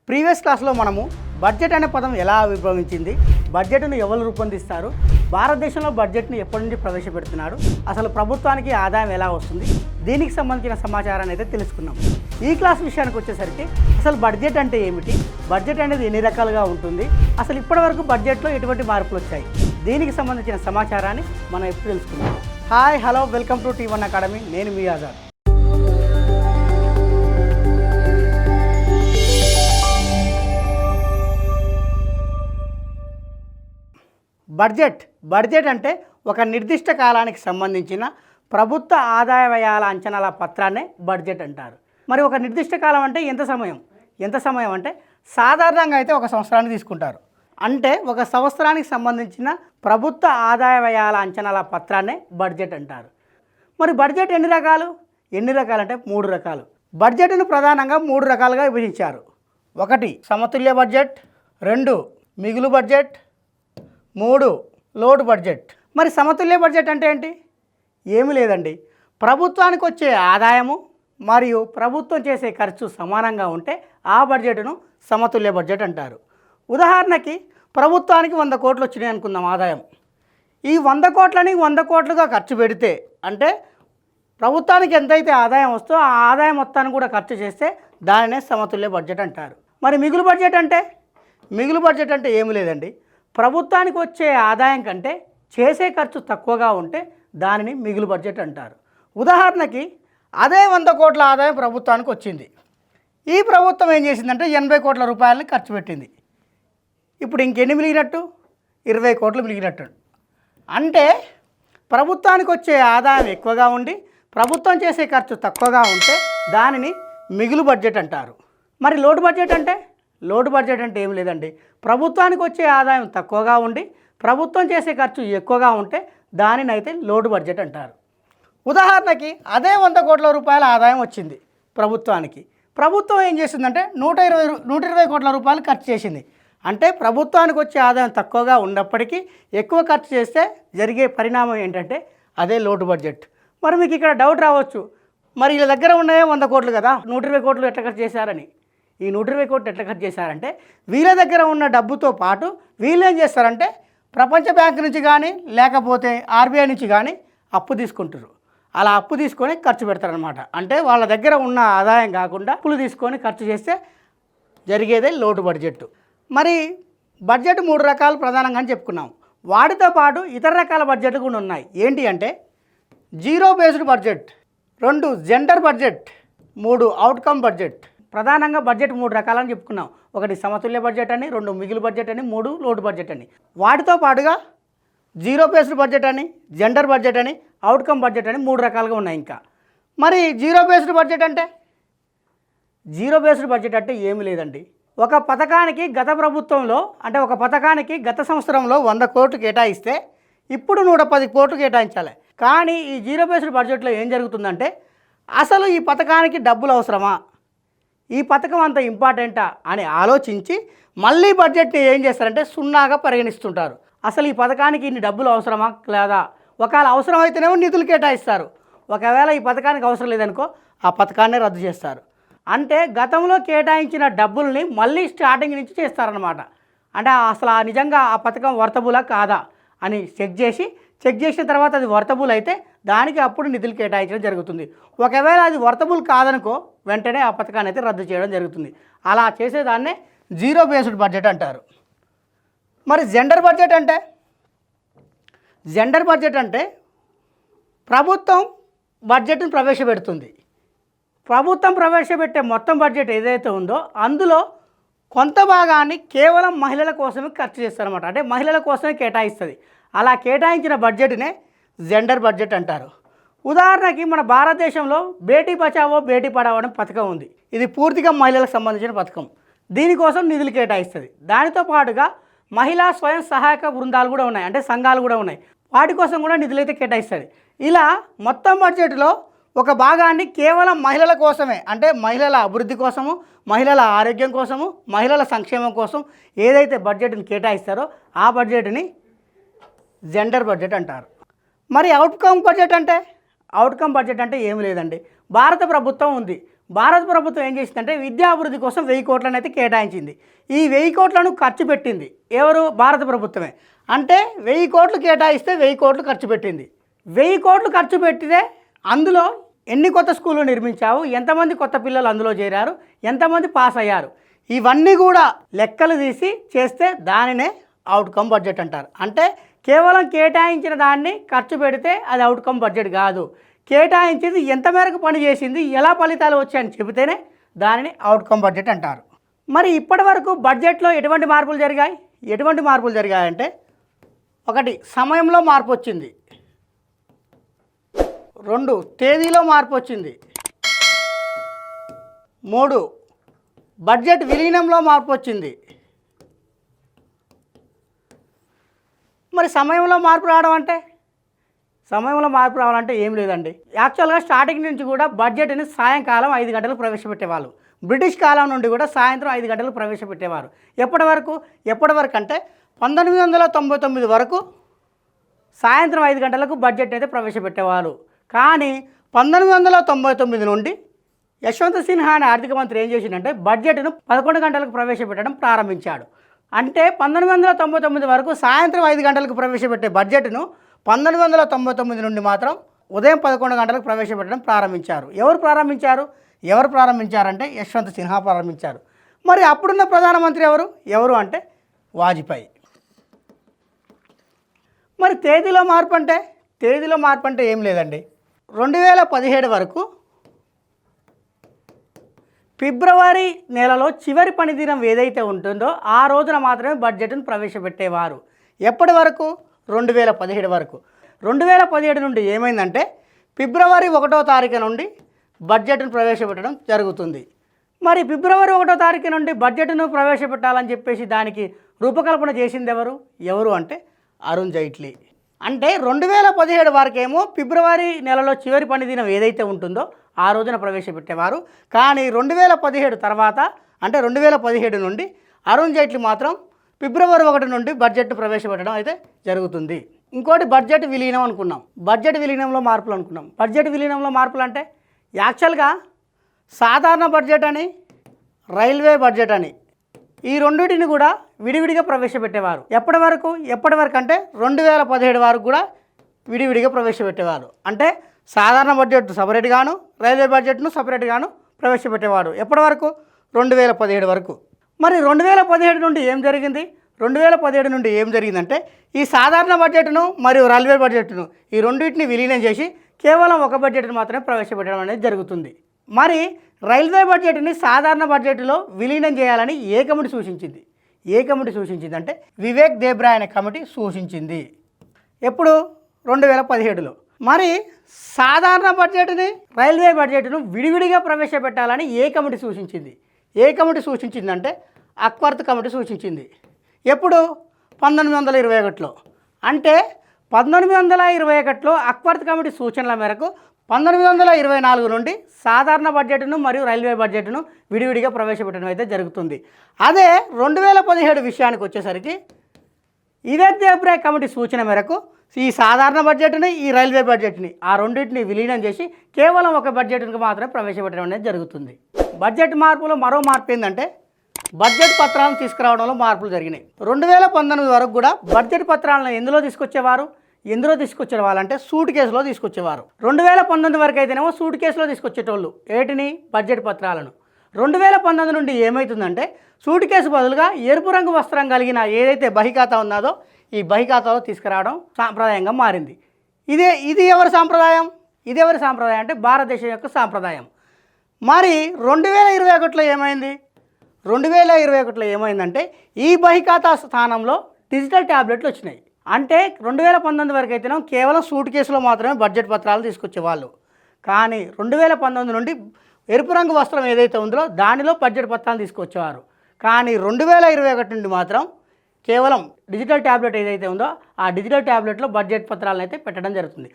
Previous క్లాస్లో మనము budget అనే పదం ఎలా ఆవిర్భవించింది, బడ్జెట్ను ఎవరు రూపొందిస్తారు, భారతదేశంలో బడ్జెట్ను ఎప్పటి నుంచి ప్రవేశపెడుతున్నాడు, అసలు ప్రభుత్వానికి ఆదాయం ఎలా వస్తుంది, దీనికి సంబంధించిన సమాచారాన్ని అయితే తెలుసుకున్నాం. ఈ క్లాస్ విషయానికి వచ్చేసరికి అసలు బడ్జెట్ అంటే ఏమిటి, బడ్జెట్ అనేది ఎన్ని రకాలుగా ఉంటుంది, అసలు ఇప్పటివరకు బడ్జెట్లో ఎటువంటి మార్పులు వచ్చాయి, దీనికి సంబంధించిన సమాచారాన్ని మనం ఎప్పుడు తెలుసుకున్నాం. Hi hello welcome to T1 academy. నేను మీ ఆజాద్. బడ్జెట్ అంటే ఒక నిర్దిష్ట కాలానికి సంబంధించిన ప్రభుత్వ ఆదాయ వ్యయాల అంచనాల పత్రాన్నే బడ్జెట్ అంటారు. మరి ఒక నిర్దిష్ట కాలం అంటే ఎంత సమయం అంటే సాధారణంగా అయితే ఒక సంవత్సరాన్ని తీసుకుంటారు. అంటే ఒక సంవత్సరానికి సంబంధించిన ప్రభుత్వ ఆదాయ వ్యయాల అంచనాల పత్రాన్నే బడ్జెట్ అంటారు. మరి బడ్జెట్ ఎన్ని రకాలు అంటే 3 రకాలు. బడ్జెట్ను ప్రధానంగా 3 రకాలుగా విభజించారు. 1 సమతుల్య బడ్జెట్, 2 మిగులు బడ్జెట్, 3 లోటు బడ్జెట్. మరి సమతుల్య బడ్జెట్ అంటే ఏంటి? ఏమీ లేదండి, ప్రభుత్వానికి వచ్చే ఆదాయము మరియు ప్రభుత్వం చేసే ఖర్చు సమానంగా ఉంటే ఆ బడ్జెట్ను సమతుల్య బడ్జెట్ అంటారు. ఉదాహరణకి ప్రభుత్వానికి 100 కోట్లు వచ్చినాయి అనుకుందాం ఆదాయం. ఈ 100 కోట్లని 100 కోట్లుగా ఖర్చు పెడితే, అంటే ప్రభుత్వానికి ఎంతైతే ఆదాయం వస్తో ఆ ఆదాయం మొత్తాన్ని కూడా ఖర్చు చేస్తే దానినే సమతుల్య బడ్జెట్ అంటారు. మరి మిగులు బడ్జెట్ అంటే ఏమీ లేదండి, ప్రభుత్వానికి వచ్చే ఆదాయం కంటే చేసే ఖర్చు తక్కువగా ఉంటే దానిని మిగులు బడ్జెట్ అంటారు. ఉదాహరణకి అదే 100 కోట్ల ఆదాయం ప్రభుత్వానికి వచ్చింది. ఈ ప్రభుత్వం ఏం చేసిందంటే 80 కోట్ల రూపాయలని ఖర్చు పెట్టింది. ఇప్పుడు ఇంకెన్ని మిగిలినట్టు? 20 కోట్లు మిగిలినట్టు. అంటే ప్రభుత్వానికి వచ్చే ఆదాయం ఎక్కువగా ఉండి ప్రభుత్వం చేసే ఖర్చు తక్కువగా ఉంటే దానిని మిగులు బడ్జెట్ అంటారు. మరి లోటు బడ్జెట్ అంటే ఏమి లేదండి, ప్రభుత్వానికి వచ్చే ఆదాయం తక్కువగా ఉండి ప్రభుత్వం చేసే ఖర్చు ఎక్కువగా ఉంటే దానిని అయితే లోటు బడ్జెట్ అంటారు. ఉదాహరణకి అదే 100 కోట్ల రూపాయల ఆదాయం వచ్చింది ప్రభుత్వానికి. ప్రభుత్వం ఏం చేసిందంటే 120 కోట్ల రూపాయలు ఖర్చు చేసింది. అంటే ప్రభుత్వానికి వచ్చే ఆదాయం తక్కువగా ఉన్నప్పటికీ ఎక్కువ ఖర్చు చేస్తే జరిగే పరిణామం ఏంటంటే అదే లోటు బడ్జెట్. మరి మీకు ఇక్కడ డౌట్ రావచ్చు, మరి వీళ్ళ దగ్గర ఉన్నాయే 100 కోట్లు కదా, 120 కోట్లు ఎట్లా ఖర్చు చేశారని. ఈ 120 కోట్లు ఎట్లా ఖర్చు చేశారంటే వీళ్ళ దగ్గర ఉన్న డబ్బుతో పాటు వీళ్ళు ఏం చేస్తారంటే ప్రపంచ బ్యాంకు నుంచి కానీ లేకపోతే ఆర్బీఐ నుంచి కానీ అప్పు తీసుకుంటారు. అలా అప్పు తీసుకొని ఖర్చు పెడతారనమాట. అంటే వాళ్ళ దగ్గర ఉన్న ఆదాయం కాకుండా అప్పులు తీసుకొని ఖర్చు చేస్తే జరిగేదే లోటు బడ్జెట్. మరి బడ్జెట్ 3 రకాలు ప్రధానంగా చెప్పుకున్నాం. వాటితో పాటు ఇతర రకాల బడ్జెట్లు కూడా ఉన్నాయి. ఏంటి అంటే 0 based budget, 2 gender budget, 3 outcome budget. ప్రధానంగా బడ్జెట్ 3 రకాలని చెప్పుకున్నాం. 1 సమతుల్య బడ్జెట్ అని, 2 మిగులు బడ్జెట్ అని, 3 లోటు బడ్జెట్ అని. వాటితో పాటుగా 0 బేస్డ్ బడ్జెట్ అని, జెండర్ బడ్జెట్ అని, అవుట్కమ్ బడ్జెట్ అని 3 రకాలుగా ఉన్నాయి. ఇంకా మరి 0 బేస్డ్ బడ్జెట్ అంటే ఏమీ లేదండి, ఒక పథకానికి గత ప్రభుత్వంలో అంటే ఒక పథకానికి గత సంవత్సరంలో 100 కోట్లు కేటాయిస్తే ఇప్పుడు 110 కోట్లు కేటాయించాలి. కానీ ఈ 0 బేస్డ్ బడ్జెట్లో ఏం జరుగుతుందంటే అసలు ఈ పథకానికి డబ్బులు అవసరమా, ఈ పథకం అంత ఇంపార్టెంటా అని ఆలోచించి మళ్ళీ బడ్జెట్ని ఏం చేస్తారంటే సున్నాగా పరిగణిస్తుంటారు. అసలు ఈ పథకానికి ఇన్ని డబ్బులు అవసరమా లేదా, ఒకవేళ అవసరం అయితేనేమో నిధులు కేటాయిస్తారు, ఒకవేళ ఈ పథకానికి అవసరం లేదనుకో ఆ పథకాన్ని రద్దు చేస్తారు. అంటే గతంలో కేటాయించిన డబ్బుల్ని మళ్ళీ స్టార్టింగ్ నుంచి చేస్తారనమాట. అంటే అసలు నిజంగా ఆ పథకం వర్తబులా కాదా అని చెక్ చేసిన తర్వాత అది వర్తబుల్ అయితే దానికి అప్పుడు నిధులు కేటాయించడం జరుగుతుంది. ఒకవేళ అది వర్తబుల్ కాదనుకో వెంటనే ఆ పథకాన్ని అయితే రద్దు చేయడం జరుగుతుంది. అలా చేసేదాన్నే 0 బేస్డ్ బడ్జెట్ అంటారు. మరి జెండర్ బడ్జెట్ అంటే ప్రభుత్వం బడ్జెట్ను ప్రవేశపెడుతుంది. ప్రభుత్వం ప్రవేశపెట్టే మొత్తం బడ్జెట్ ఏదైతే ఉందో అందులో కొంత భాగాన్ని కేవలం మహిళల కోసమే ఖర్చు చేస్తారన్నమాట. అంటే మహిళల కోసమే కేటాయిస్తుంది. అలా కేటాయించిన బడ్జెట్నే జెండర్ బడ్జెట్ అంటారు. ఉదాహరణకి మన భారతదేశంలో బేటీ బచావో బేటీ పడావో అనే పథకం ఉంది. ఇది పూర్తిగా మహిళలకు సంబంధించిన పథకం. దీనికోసం నిధులు కేటాయిస్తుంది. దానితో పాటుగా మహిళా స్వయం సహాయక బృందాలు కూడా ఉన్నాయి, అంటే సంఘాలు కూడా ఉన్నాయి, వాటి కోసం కూడా నిధులు అయితే కేటాయిస్తుంది. ఇలా మొత్తం బడ్జెట్లో ఒక భాగాన్ని కేవలం మహిళల కోసమే, అంటే మహిళల అభివృద్ధి కోసము, మహిళల ఆరోగ్యం కోసము, మహిళల సంక్షేమం కోసం ఏదైతే బడ్జెట్ని కేటాయిస్తారో ఆ బడ్జెట్ని జెండర్ బడ్జెట్ అంటారు. మరి అవుట్కమ్ బడ్జెట్ అంటే ఏమీ లేదండి, భారత ప్రభుత్వం ఉంది, భారత ప్రభుత్వం ఏం చేసిందంటే విద్యా అభివృద్ధి కోసం 1000 కోట్లను అయితే కేటాయించింది. ఈ 1000 కోట్లను ఖర్చు పెట్టింది ఎవరు? భారత ప్రభుత్వమే. అంటే 1000 కోట్లు కేటాయిస్తే 1000 కోట్లు ఖర్చు పెట్టింది. 1000 కోట్లు ఖర్చు పెట్టితే అందులో ఎన్ని కొత్త స్కూళ్ళు నిర్మించావు, ఎంతమంది కొత్త పిల్లలు అందులో చేరారు, ఎంతమంది పాస్ అయ్యారు, ఇవన్నీ కూడా లెక్కలు తీసి చేస్తే దానినే అవుట్కమ్ బడ్జెట్ అంటారు. అంటే కేవలం కేటాయించిన దాన్ని ఖర్చు పెడితే అది అవుట్కమ్ బడ్జెట్ కాదు. కేటాయించింది ఎంత మేరకు పని చేసింది, ఎలా ఫలితాలు వచ్చాయని చెబితేనే దానిని అవుట్కమ్ బడ్జెట్ అంటారు. మరి ఇప్పటి వరకు బడ్జెట్లో ఎటువంటి మార్పులు జరిగాయి? ఎటువంటి మార్పులు జరిగాయంటే, ఒకటి సమయంలో మార్పు వచ్చింది, 2 తేదీలో మార్పు వచ్చింది, 3 బడ్జెట్ విలీనంలో మార్పు వచ్చింది. మరి సమయంలో మార్పు రావడం అంటే, సమయంలో మార్పు రావాలంటే ఏం లేదండి. యాక్చువల్గా స్టార్టింగ్ నుంచి కూడా బడ్జెట్ని సాయంకాలం 5 గంటలకు ప్రవేశపెట్టేవాళ్ళు. బ్రిటిష్ కాలం నుండి కూడా సాయంత్రం 5 గంటలకు ప్రవేశపెట్టేవారు. ఎప్పటి వరకు అంటే 1999 వరకు సాయంత్రం 5 గంటలకు బడ్జెట్ అయితే ప్రవేశపెట్టేవారు. కానీ 1999 నుండి యశ్వంత్ సిన్హా అనే ఆర్థిక మంత్రి ఏం చేసిందంటే బడ్జెట్ను 11 గంటలకు ప్రవేశపెట్టడం ప్రారంభించాడు. అంటే 1999 వరకు సాయంత్రం 5 గంటలకు ప్రవేశపెట్టే బడ్జెట్ను 1999 నుండి మాత్రం ఉదయం 11 గంటలకు ప్రవేశపెట్టడం ప్రారంభించారు. ఎవరు ప్రారంభించారంటే యశ్వంత్ సిన్హా ప్రారంభించారు. మరి అప్పుడున్న ప్రధానమంత్రి ఎవరు అంటే వాజ్పేయి. మరి తేదీలో మార్పు అంటే ఏం లేదండి. 2017 వరకు ఫిబ్రవరి నెలలో చివరి పనిదినం ఏదైతే ఉంటుందో ఆ రోజున మాత్రమే బడ్జెట్ను ప్రవేశపెట్టేవారు. ఎప్పటి వరకు? 2017 వరకు. 2017 నుండి ఏమైందంటే ఫిబ్రవరి 1వ తారీఖు నుండి బడ్జెట్ను ప్రవేశపెట్టడం జరుగుతుంది. మరి ఫిబ్రవరి 1వ తారీఖు నుండి బడ్జెట్ను ప్రవేశపెట్టాలని చెప్పేసి దానికి రూపకల్పన చేసింది ఎవరు అంటే అరుణ్ జైట్లీ. అంటే 2017 వరకేమో ఫిబ్రవరి నెలలో చివరి పనిదినం ఏదైతే ఉంటుందో ఆ రోజున ప్రవేశపెట్టేవారు. కానీ 2017 తర్వాత అంటే 2017 నుండి అరుణ్ జైట్లీ మాత్రం ఫిబ్రవరి 1 నుండి బడ్జెట్ను ప్రవేశపెట్టడం అయితే జరుగుతుంది. ఇంకోటి బడ్జెట్ విలీనం అనుకున్నాం. బడ్జెట్ విలీనంలో మార్పులు అంటే యాక్చువల్గా సాధారణ బడ్జెట్ అని రైల్వే బడ్జెట్ అని ఈ రెండింటిని కూడా విడివిడిగా ప్రవేశపెట్టేవారు. ఎప్పటి వరకు అంటే 2017 వరకు కూడా విడివిడిగా ప్రవేశపెట్టేవారు. అంటే సాధారణ బడ్జెట్ సపరేట్ గాను రైల్వే బడ్జెట్ను సపరేట్ గాను ప్రవేశపెట్టేవాడు. ఎప్పటి వరకు? 2017 వరకు. మరి 2017 నుండి ఏం జరిగిందంటే ఈ సాధారణ బడ్జెట్ను మరియు రైల్వే బడ్జెట్ను ఈ రెండింటిని విలీనం చేసి కేవలం ఒక బడ్జెట్ను మాత్రమే ప్రవేశపెట్టడం అనేది జరుగుతుంది. మరి రైల్వే బడ్జెట్ని సాధారణ బడ్జెట్లో విలీనం చేయాలని ఏ కమిటీ సూచించింది అంటే వివేక్ దేబ్రా అనే కమిటీ సూచించింది. ఎప్పుడు? 2017లో. మరి సాధారణ బడ్జెట్ని రైల్వే బడ్జెట్ను విడివిడిగా ప్రవేశపెట్టాలని ఏ కమిటీ సూచించిందంటే అక్వర్త్ కమిటీ సూచించింది. ఎప్పుడు? 1921లో. అంటే 1921లో అక్వర్త్ కమిటీ సూచనల మేరకు 1924 నుండి సాధారణ బడ్జెట్ను మరియు రైల్వే బడ్జెట్ను విడివిడిగా ప్రవేశపెట్టడం అయితే జరుగుతుంది. అదే 2017 విషయానికి వచ్చేసరికి వివేక్ దేబ్రా కమిటీ సూచన మేరకు ఈ సాధారణ బడ్జెట్ని ఈ రైల్వే బడ్జెట్ని ఆ రెండింటిని విలీనం చేసి కేవలం ఒక బడ్జెట్కి మాత్రమే ప్రవేశపెట్టడం అనేది జరుగుతుంది. బడ్జెట్ మార్పులో మరో మార్పు ఏంటంటే బడ్జెట్ పత్రాలను తీసుకురావడంలో మార్పులు జరిగినాయి. 2019 వరకు కూడా బడ్జెట్ పత్రాలను ఎందులో తీసుకొచ్చేవాళ్ళంటే సూట్ కేసులో తీసుకొచ్చేవారు. 2019 వరకు అయితేనేమో సూట్ కేసులో తీసుకొచ్చేటోళ్ళు ఏటిని? బడ్జెట్ పత్రాలను. 2019 నుండి ఏమవుతుందంటే సూట్ కేసు బదులుగా ఎరుపు రంగు వస్త్రం కలిగిన ఏదైతే బహిఖాతా ఉన్నదో ఈ బహిఖాతాలో తీసుకురావడం సాంప్రదాయంగా మారింది. ఇది ఎవరి సాంప్రదాయం అంటే భారతదేశం యొక్క సాంప్రదాయం. మరి 2021లో ఏమైందంటే ఈ బహిఖాతా స్థానంలో డిజిటల్ ట్యాబ్లెట్లు వచ్చినాయి. అంటే 2019 వరకు అయితేనే కేవలం సూట్ కేసులో మాత్రమే బడ్జెట్ పత్రాలు తీసుకొచ్చేవాళ్ళు. కానీ 2019 నుండి ఎరుపు రంగు వస్త్రం ఏదైతే ఉందో దానిలో బడ్జెట్ పత్రాలు తీసుకొచ్చేవారు. కానీ 2021 నుండి మాత్రం కేవలం డిజిటల్ ట్యాబ్లెట్ ఏదైతే ఉందో ఆ డిజిటల్ ట్యాబ్లెట్లో బడ్జెట్ పత్రాలను అయితే పెట్టడం జరుగుతుంది.